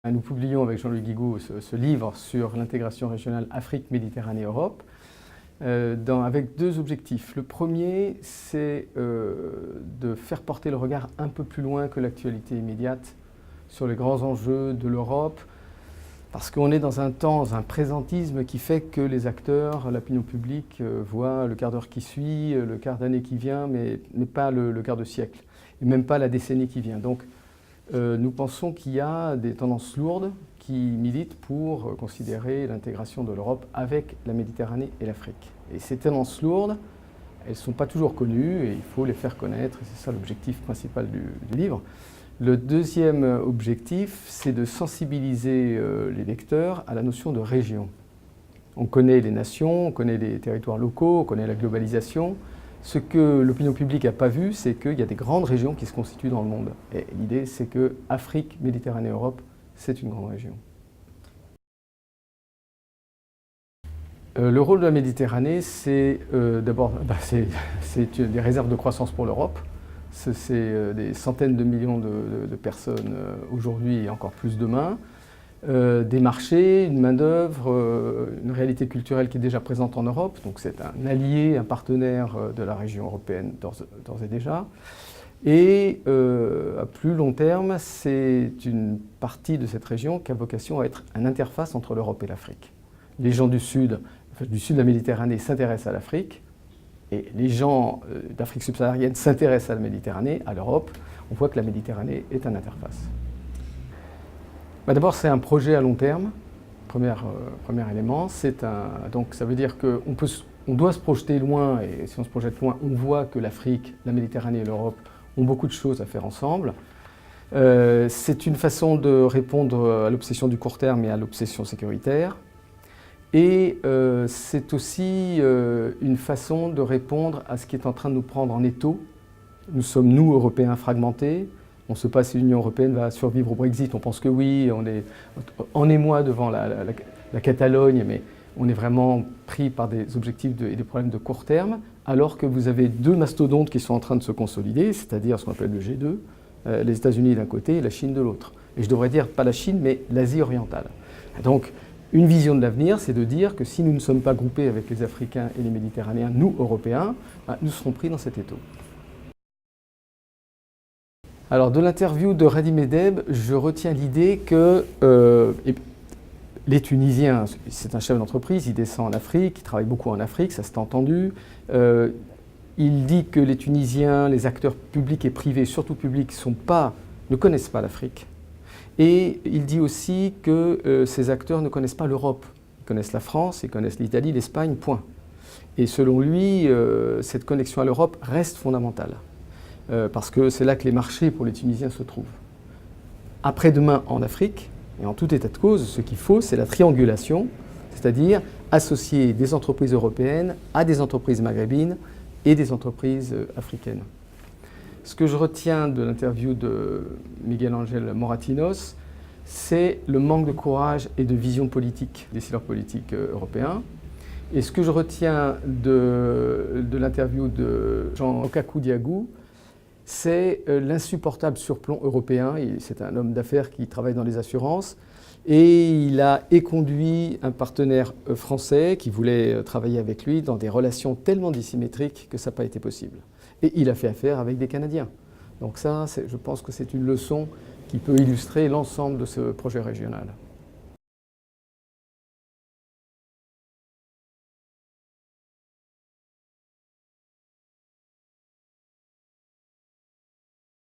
Nous publions avec Jean-Louis Guigaud ce livre sur l'intégration régionale Afrique, Méditerranée, Europe, avec deux objectifs. Le premier, c'est de faire porter le regard un peu plus loin que l'actualité immédiate sur les grands enjeux de l'Europe, parce qu'on est dans un temps, un présentisme qui fait que les acteurs, l'opinion publique, voient le quart d'heure qui suit, le quart d'année qui vient, mais pas le quart de siècle, et même pas la décennie qui vient. Donc, nous pensons qu'il y a des tendances lourdes qui militent pour considérer l'intégration de l'Europe avec la Méditerranée et l'Afrique. Et ces tendances lourdes, elles ne sont pas toujours connues et il faut les faire connaître, et c'est ça l'objectif principal du livre. Le deuxième objectif, c'est de sensibiliser les lecteurs à la notion de région. On connaît les nations, on connaît les territoires locaux, on connaît la globalisation. Ce que l'opinion publique n'a pas vu, c'est qu'il y a des grandes régions qui se constituent dans le monde. Et l'idée, c'est que Afrique, Méditerranée, Europe, c'est une grande région. Le rôle de la Méditerranée, c'est d'abord des réserves de croissance pour l'Europe. C'est des centaines de millions de personnes aujourd'hui et encore plus demain. Des marchés, une main-d'œuvre, une réalité culturelle qui est déjà présente en Europe. Donc c'est un allié, un partenaire de la région européenne d'ores et déjà. Et à plus long terme, c'est une partie de cette région qui a vocation à être une interface entre l'Europe et l'Afrique. Les gens du sud de la Méditerranée s'intéressent à l'Afrique, et les gens d'Afrique subsaharienne s'intéressent à la Méditerranée, à l'Europe. On voit que la Méditerranée est une interface. D'abord, c'est un projet à long terme, premier élément. Donc ça veut dire qu'on doit se projeter loin, et si on se projette loin, on voit que l'Afrique, la Méditerranée et l'Europe ont beaucoup de choses à faire ensemble. C'est une façon de répondre à l'obsession du court terme et à l'obsession sécuritaire. Et c'est aussi une façon de répondre à ce qui est en train de nous prendre en étau. Nous sommes, nous, Européens, fragmentés. On ne sait pas si l'Union européenne va survivre au Brexit. On pense que oui, on est en émoi devant la Catalogne, mais on est vraiment pris par des objectifs et des problèmes de court terme, alors que vous avez deux mastodontes qui sont en train de se consolider, c'est-à-dire ce qu'on appelle le G2, les États-Unis d'un côté et la Chine de l'autre. Et je devrais dire pas la Chine, mais l'Asie orientale. Donc, une vision de l'avenir, c'est de dire que si nous ne sommes pas groupés avec les Africains et les Méditerranéens, nous, Européens, nous serons pris dans cet étau. Alors, de l'interview de Radi Medeb, je retiens l'idée que les Tunisiens, c'est un chef d'entreprise, il descend en Afrique, il travaille beaucoup en Afrique, ça s'est entendu. Il dit que les Tunisiens, les acteurs publics et privés, surtout publics, ne connaissent pas l'Afrique. Et il dit aussi que ces acteurs ne connaissent pas l'Europe. Ils connaissent la France, ils connaissent l'Italie, l'Espagne, point. Et selon lui, cette connexion à l'Europe reste fondamentale. Parce que c'est là que les marchés pour les Tunisiens se trouvent. Après-demain en Afrique, et en tout état de cause, ce qu'il faut, c'est la triangulation, c'est-à-dire associer des entreprises européennes à des entreprises maghrébines et des entreprises africaines. Ce que je retiens de l'interview de Miguel Ángel Moratinos, c'est le manque de courage et de vision politique des décideurs politiques européens. Et ce que je retiens de l'interview de Jean Okaku-Diagu, c'est l'insupportable surplomb européen. C'est un homme d'affaires qui travaille dans les assurances et il a éconduit un partenaire français qui voulait travailler avec lui dans des relations tellement dissymétriques que ça n'a pas été possible. Et il a fait affaire avec des Canadiens. Donc ça, je pense que c'est une leçon qui peut illustrer l'ensemble de ce projet régional.